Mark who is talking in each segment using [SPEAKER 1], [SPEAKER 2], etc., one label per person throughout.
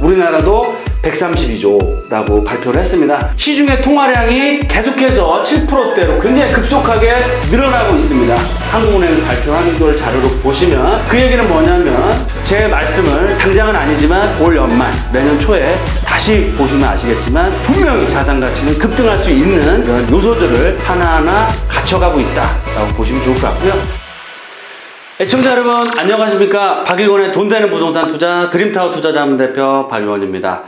[SPEAKER 1] 우리나라도 132조라고 발표를 했습니다. 시중의 통화량이 계속해서 7%대로 굉장히 급속하게 늘어나고 있습니다. 한국은행이 발표한 걸 자료로 보시면 그 얘기는 뭐냐면 제 말씀을 당장은 아니지만 올 연말 내년 초에 다시 보시면 아시겠지만 분명히 자산 가치는 급등할 수 있는 그런 요소들을 하나하나 갖춰가고 있다라고 보시면 좋을 것 같고요. 애청자 여러분 안녕하십니까. 박일원의 돈 되는 부동산 투자 드림타워 투자자문 대표 박일원입니다.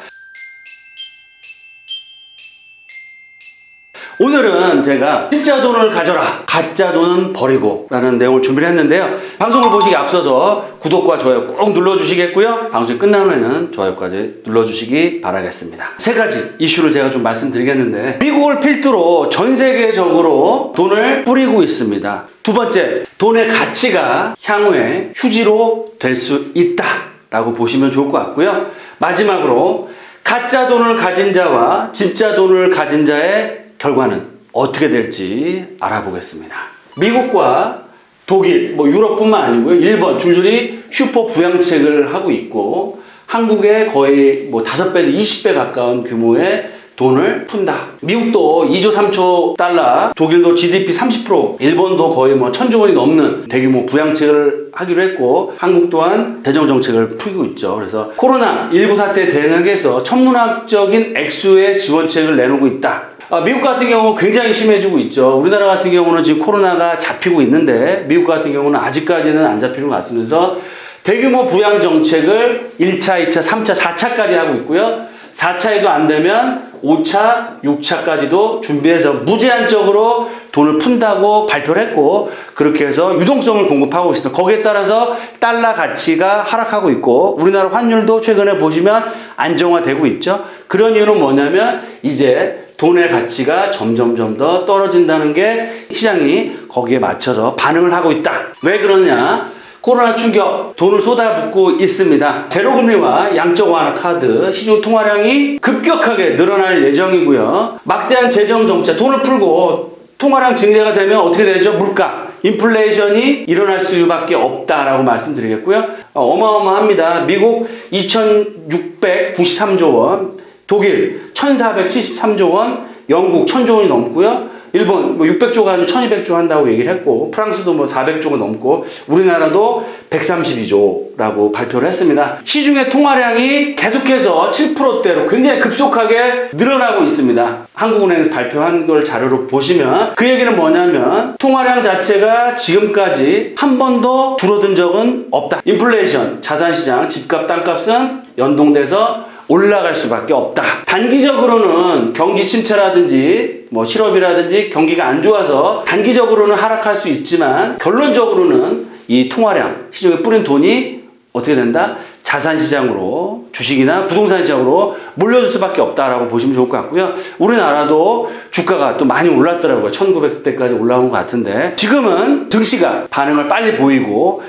[SPEAKER 1] 오늘은 제가 진짜 돈을 가져라, 가짜 돈은 버리고 라는 내용을 준비를 했는데요. 방송을 보시기 앞서서 구독과 좋아요 꼭 눌러주시겠고요. 방송이 끝난 후에는 좋아요까지 눌러주시기 바라겠습니다. 세 가지 이슈를 제가 좀 말씀드리겠는데, 미국을 필두로 전 세계적으로 돈을 뿌리고 있습니다. 두 번째, 돈의 가치가 향후에 휴지로 될 수 있다라고 보시면 좋을 것 같고요. 마지막으로 가짜 돈을 가진 자와 진짜 돈을 가진 자의 결과는 어떻게 될지 알아보겠습니다. 미국과 독일, 유럽뿐만 아니고요. 일본 줄줄이 슈퍼 부양책을 하고 있고 한국에 거의 5배에서 20배 가까운 규모의 돈을 푼다. 미국도 2조 3초 달러, 독일도 GDP 30%, 일본도 거의 1000조 원이 넘는 대규모 부양책을 하기로 했고 한국 또한 재정정책을 풀고 있죠. 그래서 코로나19 사태에 대응하기 위해서 천문학적인 액수의 지원책을 내놓고 있다. 미국 같은 경우는 굉장히 심해지고 있죠. 우리나라 같은 경우는 지금 코로나가 잡히고 있는데 미국 같은 경우는 아직까지는 안 잡히는 것 같으면서 대규모 부양 정책을 1차, 2차, 3차, 4차까지 하고 있고요. 4차에도 안 되면 5차, 6차까지도 준비해서 무제한적으로 돈을 푼다고 발표를 했고 그렇게 해서 유동성을 공급하고 있습니다. 거기에 따라서 달러 가치가 하락하고 있고 우리나라 환율도 최근에 보시면 안정화되고 있죠. 그런 이유는 뭐냐면 이제 돈의 가치가 점점 더 떨어진다는 게 시장이 거기에 맞춰서 반응을 하고 있다. 왜 그러냐? 코로나 충격, 돈을 쏟아붓고 있습니다. 제로금리와 양적 완화 카드, 시중 통화량이 급격하게 늘어날 예정이고요. 막대한 재정 정책, 돈을 풀고 통화량 증대가 되면 어떻게 되죠? 물가, 인플레이션이 일어날 수밖에 없다라고 말씀드리겠고요. 어마어마합니다. 미국 2693조 원, 독일 1473조 원, 영국 1000조 원이 넘고요. 일본 600조가 아니고 1200조 한다고 얘기를 했고 프랑스도 400조가 넘고 우리나라도 132조라고 발표를 했습니다. 시중의 통화량이 계속해서 7%대로 굉장히 급속하게 늘어나고 있습니다. 한국은행에서 발표한 걸 자료로 보시면 그 얘기는 뭐냐면 통화량 자체가 지금까지 한 번도 줄어든 적은 없다. 인플레이션, 자산시장, 집값, 땅값은 연동돼서 올라갈 수밖에 없다. 단기적으로는 경기 침체라든지 실업이라든지 경기가 안 좋아서 단기적으로는 하락할 수 있지만 결론적으로는 이 통화량, 시중에 뿌린 돈이 어떻게 된다? 자산시장으로, 주식이나 부동산 시장으로 몰려들 수밖에 없다라고 보시면 좋을 것 같고요. 우리나라도 주가가 또 많이 올랐더라고요. 1900대까지 올라온 것 같은데 지금은 증시가 반응을 빨리 보이고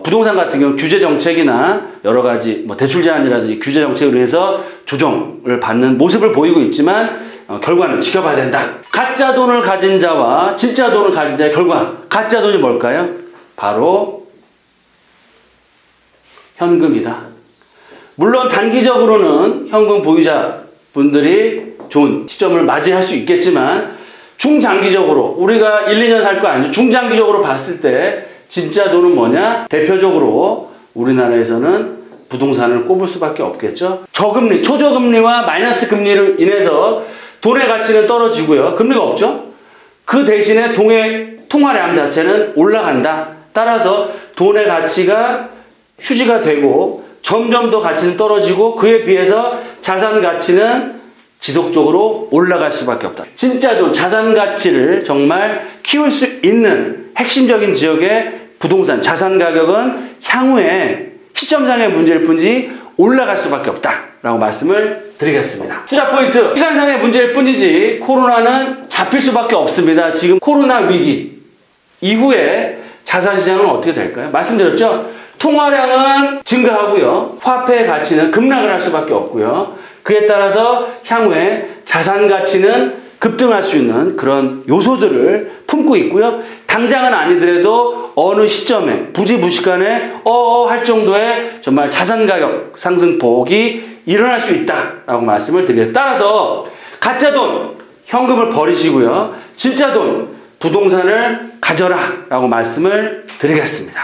[SPEAKER 1] 부동산 같은 경우 규제 정책이나 여러 가지 대출 제한이라든지 규제 정책으로 해서 조정을 받는 모습을 보이고 있지만 결과는 지켜봐야 된다. 가짜 돈을 가진 자와 진짜 돈을 가진 자의 결과. 가짜 돈이 뭘까요? 바로 현금이다. 물론 단기적으로는 현금 보유자 분들이 좋은 시점을 맞이할 수 있겠지만 중장기적으로 우리가 1, 2년 살 거 아니죠. 중장기적으로 봤을 때 진짜 돈은 뭐냐? 대표적으로 우리나라에서는 부동산을 꼽을 수밖에 없겠죠. 저금리, 초저금리와 마이너스 금리로 인해서 돈의 가치는 떨어지고요. 금리가 없죠. 그 대신에 통화량 자체는 올라간다. 따라서 돈의 가치가 휴지가 되고 점점 더 가치는 떨어지고 그에 비해서 자산 가치는 지속적으로 올라갈 수밖에 없다. 진짜 돈, 자산 가치를 정말 키울 수 있는 핵심적인 지역의 부동산, 자산 가격은 향후에 시점상의 문제일 뿐이지 올라갈 수밖에 없다라고 말씀을 드리겠습니다. 투자 포인트, 시간상의 문제일 뿐이지 코로나는 잡힐 수밖에 없습니다. 지금 코로나 위기 이후에 자산시장은 어떻게 될까요? 말씀드렸죠? 통화량은 증가하고요. 화폐의 가치는 급락을 할 수밖에 없고요. 그에 따라서 향후에 자산 가치는 급등할 수 있는 그런 요소들을 품고 있고요. 당장은 아니더라도 어느 시점에 부지부식간에 할 정도의 정말 자산 가격 상승폭이 일어날 수 있다라고 말씀을 드리겠습니다. 따라서 가짜 돈, 현금을 버리시고요. 진짜 돈, 부동산을 가져라라고 말씀을 드리겠습니다.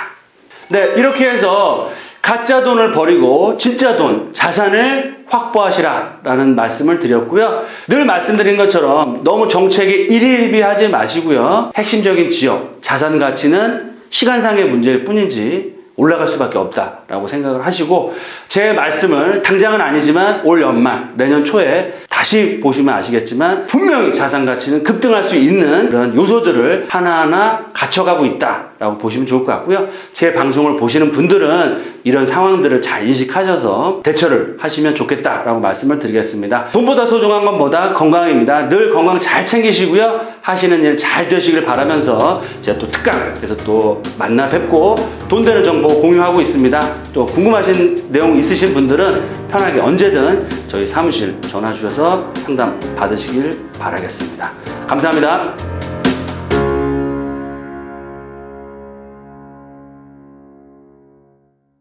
[SPEAKER 1] 네, 이렇게 해서 가짜 돈을 버리고 진짜 돈, 자산을 확보하시라라는 말씀을 드렸고요. 늘 말씀드린 것처럼 너무 정책에 일희일비하지 마시고요. 핵심적인 지역, 자산 가치는 시간상의 문제일 뿐이지 올라갈 수밖에 없다라고 생각을 하시고 제 말씀을 당장은 아니지만 올 연말, 내년 초에 다시 보시면 아시겠지만 분명히 자산 가치는 급등할 수 있는 그런 요소들을 하나하나 갖춰가고 있다라고 보시면 좋을 것 같고요. 제 방송을 보시는 분들은 이런 상황들을 잘 인식하셔서 대처를 하시면 좋겠다라고 말씀을 드리겠습니다. 돈보다 소중한 건 뭐다? 건강입니다. 늘 건강 잘 챙기시고요. 하시는 일 잘 되시길 바라면서 제가 또 특강에서 또 만나 뵙고 돈 되는 정보 공유하고 있습니다. 또 궁금하신 내용 있으신 분들은 편하게 언제든 저희 사무실 전화 주셔서 상담 받으시길 바라겠습니다. 감사합니다.